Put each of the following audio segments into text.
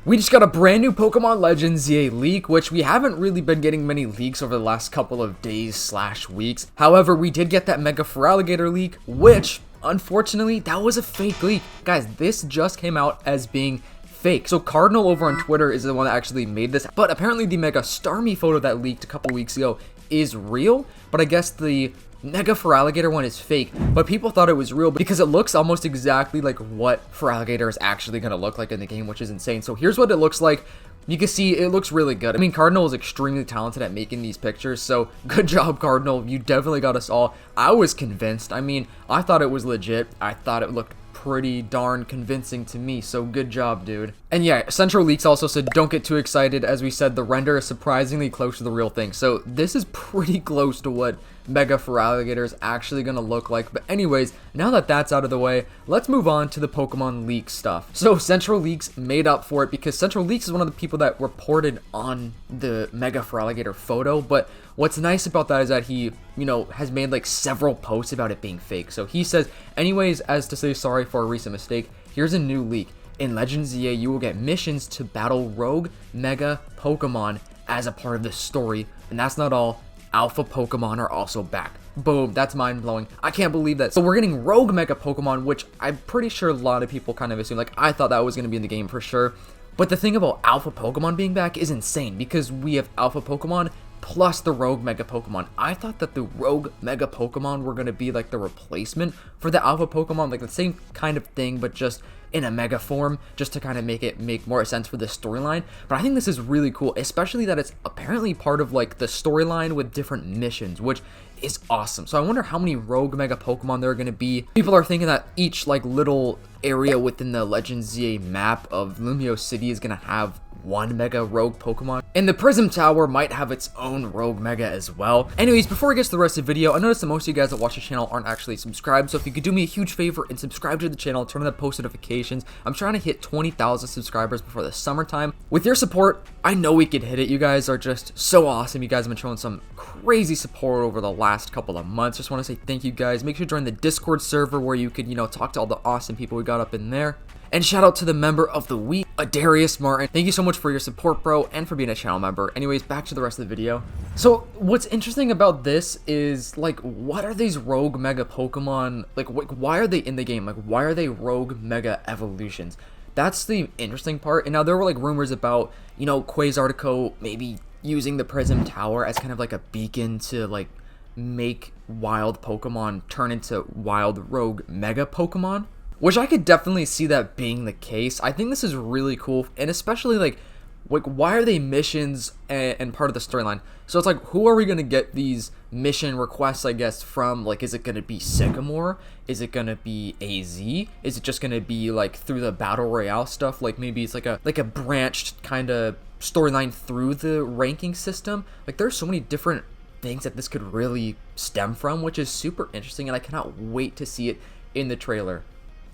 We just got a brand new Pokemon Legends ZA leak, which we haven't really been getting many leaks over the last couple of days/weeks. However, we did get that Mega Feraligatr leak, which, unfortunately, that was a fake leak. Guys, this just came out as being fake. So Cardinal over on Twitter is the one that actually made this, but apparently the Mega Starmie photo that leaked a couple weeks ago is real, but I guess the Mega Feraligatr one is fake, but people thought it was real because it looks almost exactly like what Feraligatr is actually going to look like in the game, which is insane. So here's what it looks like. You can see it looks really good. I mean, Cardinal is extremely talented at making these pictures, so good job, Cardinal. You definitely got us all. I was convinced. I mean, I thought it was legit. I thought it looked pretty darn convincing to me, so good job, dude. And yeah, Central Leaks also said don't get too excited. As we said, the render is surprisingly close to the real thing, so this is pretty close to what Mega Feraligatr is actually gonna look like. But anyways, now that that's out of the way, let's move on to the Pokemon leak stuff. So Central Leaks made up for it because Central Leaks is one of the people that reported on the Mega Feraligatr photo, but what's nice about that is that he, has made like several posts about it being fake. So he says, anyways, as to say sorry for a recent mistake, here's a new leak. In Legends ZA, you will get missions to battle rogue Mega Pokemon as a part of the story, and that's not all. Alpha Pokemon are also back. Boom, that's mind-blowing. I can't believe that. So we're getting rogue Mega Pokemon, which I'm pretty sure a lot of people kind of assume. Like, I thought that was going to be in the game for sure. But the thing about Alpha Pokemon being back is insane because we have Alpha Pokemon plus the rogue Mega Pokemon. I thought that the rogue Mega Pokemon were going to be like the replacement for the Alpha Pokemon, like the same kind of thing, but just in a Mega form, just to kind of make more sense for the storyline. But I think this is really cool, especially that it's apparently part of like the storyline with different missions, which is awesome. So I wonder how many rogue Mega Pokemon there are going to be. People are thinking that each like little area within the Legends ZA map of Lumio City is going to have one Mega rogue Pokemon, and the Prism Tower might have its own rogue Mega as well. Anyways, before we get to the rest of the video, I noticed that most of you guys that watch the channel aren't actually subscribed, so if you could do me a huge favor and subscribe to the channel, turn on the post notifications. I'm trying to hit 20,000 subscribers before the summertime. With your support, I know we could hit it. You guys are just so awesome. You guys have been showing some crazy support over the last couple of months. Just want to say thank you guys. Make sure to join the Discord server where you could, talk to all the awesome people we got up in there. And shout out to the member of the week, Adarius Martin. Thank you so much for your support, bro, and for being a channel member. Anyways, back to the rest of the video. So what's interesting about this is, like, what are these rogue Mega Pokemon? Like, why are they in the game? Like, why are they rogue Mega evolutions? That's the interesting part. And now there were like rumors about, Quasartico maybe using the Prism Tower as kind of like a beacon to like make wild Pokemon turn into wild rogue Mega Pokemon. Which I could definitely see that being the case. I think this is really cool, and especially like why are they missions and part of the storyline? So it's like, who are we gonna get these mission requests, I guess, from? Like, is it gonna be Sycamore? Is it gonna be AZ? Is it just gonna be like through the battle royale stuff? Like maybe it's like a branched kind of storyline through the ranking system. Like there's so many different things that this could really stem from, which is super interesting, and I cannot wait to see it in the trailer.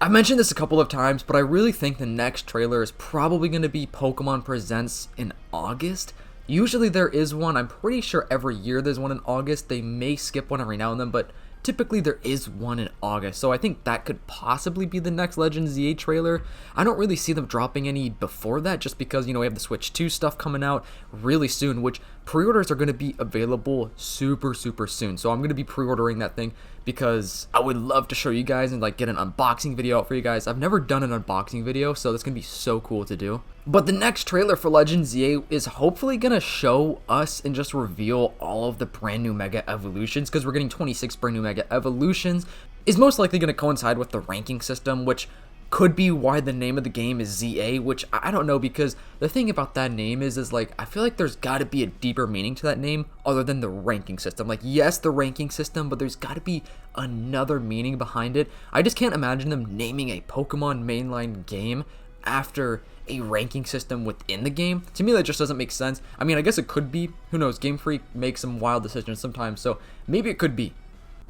I mentioned this a couple of times, but I really think the next trailer is probably going to be Pokemon Presents in August. Usually there is one. I'm pretty sure every year there's one in August. They may skip one every now and then, but typically there is one in August. So I think that could possibly be the next Legends ZA trailer. I don't really see them dropping any before that, just because, we have the Switch 2 stuff coming out really soon, which pre-orders are going to be available super soon. So I'm going to be pre-ordering that thing because I would love to show you guys and like get an unboxing video out for you guys. I've never done an unboxing video, so that's going to be so cool to do. But the next trailer for Legends ZA is hopefully going to show us and just reveal all of the brand new Mega Evolutions, because we're getting 26 brand new Mega Evolutions. Is most likely going to coincide with the ranking system, which could be why the name of the game is ZA, which I don't know, because the thing about that name is like, I feel like there's got to be a deeper meaning to that name other than the ranking system. Like, yes, the ranking system, but there's got to be another meaning behind it. I just can't imagine them naming a Pokemon mainline game after a ranking system within the game. To me, that just doesn't make sense. I mean, I guess it could be. Who knows? Game Freak makes some wild decisions sometimes, so maybe it could be.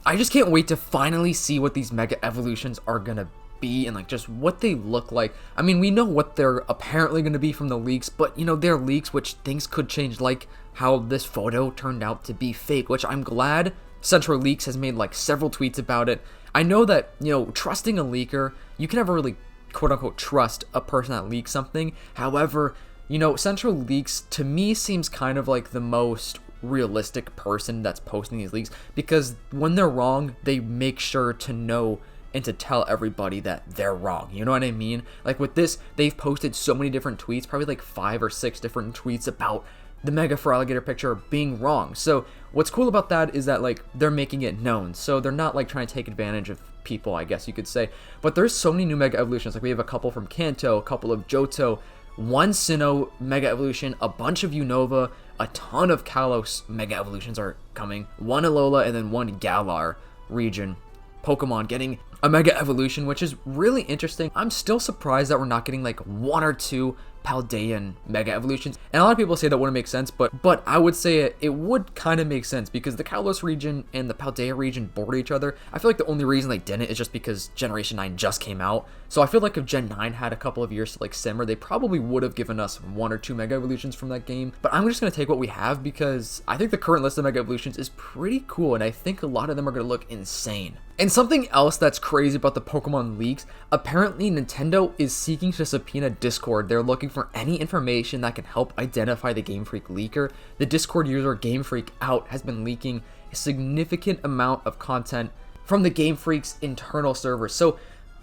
I just can't wait to finally see what these Mega Evolutions are gonna be and like just what they look like. I mean, we know what they're apparently going to be from the leaks, but they're leaks, which things could change, like how this photo turned out to be fake, which I'm glad Central Leaks has made like several tweets about it. I know that, trusting a leaker, you can never really quote unquote trust a person that leaks something. However, you know, Central Leaks to me seems kind of like the most realistic person that's posting these leaks, because when they're wrong, they make sure to know and to tell everybody that they're wrong. You know what I mean? Like with this, they've posted so many different tweets, probably like 5 or 6 different tweets about the Mega Feraligatr picture being wrong. So what's cool about that is that like they're making it known. So they're not like trying to take advantage of people, I guess you could say. But there's so many new Mega Evolutions. Like we have a couple from Kanto, a couple of Johto, 1 Sinnoh Mega Evolution, a bunch of Unova, a ton of Kalos Mega Evolutions are coming, 1 Alola, and then 1 Galar region Pokemon getting a Mega Evolution, which is really interesting. I'm still surprised that we're not getting like 1 or 2 Paldean Mega Evolutions. And a lot of people say that wouldn't make sense, but I would say it would kind of make sense, because the Kalos region and the Paldea region border each other. I feel like the only reason they didn't is just because Generation 9 just came out. So I feel like if Gen 9 had a couple of years to like simmer, they probably would have given us 1 or 2 Mega Evolutions from that game. But I'm just going to take what we have, because I think the current list of Mega Evolutions is pretty cool, and I think a lot of them are going to look insane. And something else that's crazy about the Pokemon leaks, apparently Nintendo is seeking to subpoena Discord. They're looking for any information that can help identify the Game Freak leaker. The Discord user Game Freak Out has been leaking a significant amount of content from the Game Freak's internal servers. So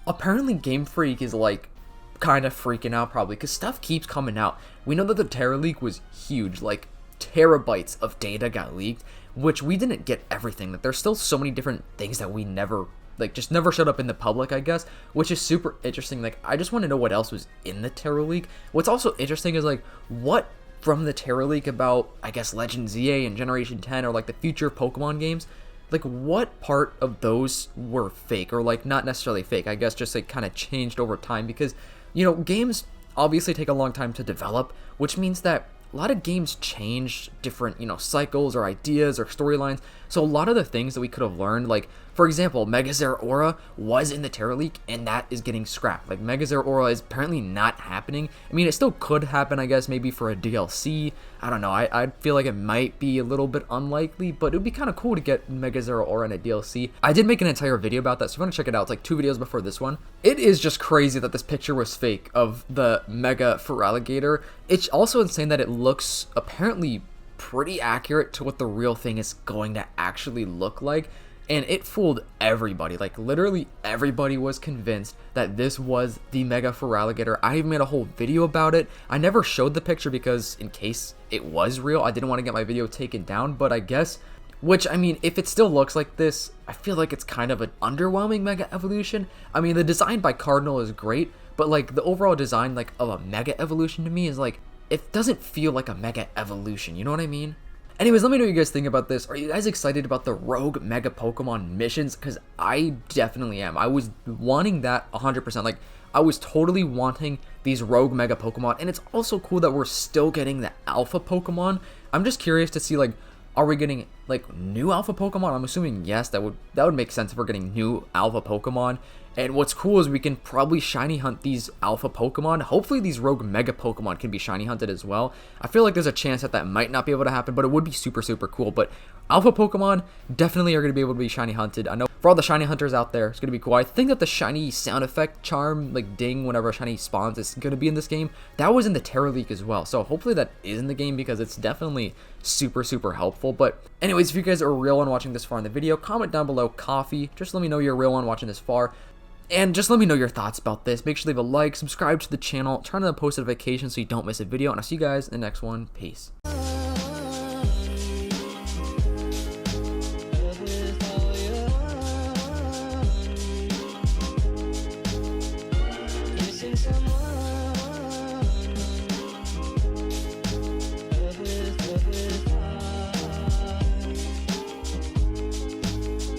apparently Game Freak is like kind of freaking out probably, because stuff keeps coming out. We know that the Terra leak was huge, like terabytes of data got leaked, which we didn't get everything. That there's still so many different things that we never just never showed up in the public, I guess, which is super interesting. Like I just want to know what else was in the Terra leak. What's also interesting is like what from the Terra leak about, I guess, Legend ZA and Generation 10 or like the future Pokemon games, like what part of those were fake, or like not necessarily fake, I guess just like kind of changed over time, because you know games obviously take a long time to develop, which means that a lot of games change different, you know, cycles or ideas or storylines. So a lot of the things that we could have learned, like for example, Mega Zeraora was in the Terra leak, and that is getting scrapped. Like Mega Zeraora is apparently not happening. I mean, it still could happen, I guess, maybe for a DLC. I don't know. I feel like it might be a little bit unlikely, but it would be kind of cool to get Mega Zeraora in a DLC. I did make an entire video about that, so if you want to check it out, it's like 2 videos before this one. It is just crazy that this picture was fake of the Mega Feraligatr. It's also insane that it looks apparently pretty accurate to what the real thing is going to actually look like. And it fooled everybody. Like literally everybody was convinced that this was the Mega Feraligatr. I even made a whole video about it. I never showed the picture because in case it was real, I didn't want to get my video taken down. But I guess, which I mean, if it still looks like this, I feel like it's kind of an underwhelming Mega Evolution. I mean, the design by Cardinal is great, but like the overall design like of a Mega Evolution to me is like, it doesn't feel like a Mega Evolution. You know what I mean? Anyways, let me know what you guys think about this. Are you guys excited about the Rogue Mega Pokemon missions? Because I definitely am. I was wanting that 100%. Like, I was totally wanting these Rogue Mega Pokemon. And it's also cool that we're still getting the Alpha Pokemon. I'm just curious to see, like, are we getting, like, new Alpha Pokemon? I'm assuming yes, that would make sense if we're getting new Alpha Pokemon. And what's cool is we can probably shiny hunt these Alpha Pokemon. Hopefully these Rogue Mega Pokemon can be shiny hunted as well. I feel like there's a chance that might not be able to happen, but it would be super, super cool. But Alpha Pokemon definitely are going to be able to be shiny hunted. I know for all the shiny hunters out there, it's going to be cool. I think that the shiny sound effect charm, like ding whenever a shiny spawns, is going to be in this game. That was in the Terra leak as well. So hopefully that is in the game, because it's definitely super, super helpful. But anyways, if you guys are a real one watching this far in the video, comment down below coffee. Just let me know you're a real one watching this far. And just let me know your thoughts about this. Make sure to leave a like, subscribe to the channel, turn on the post notifications so you don't miss a video, and I'll see you guys in the next one. Peace. Some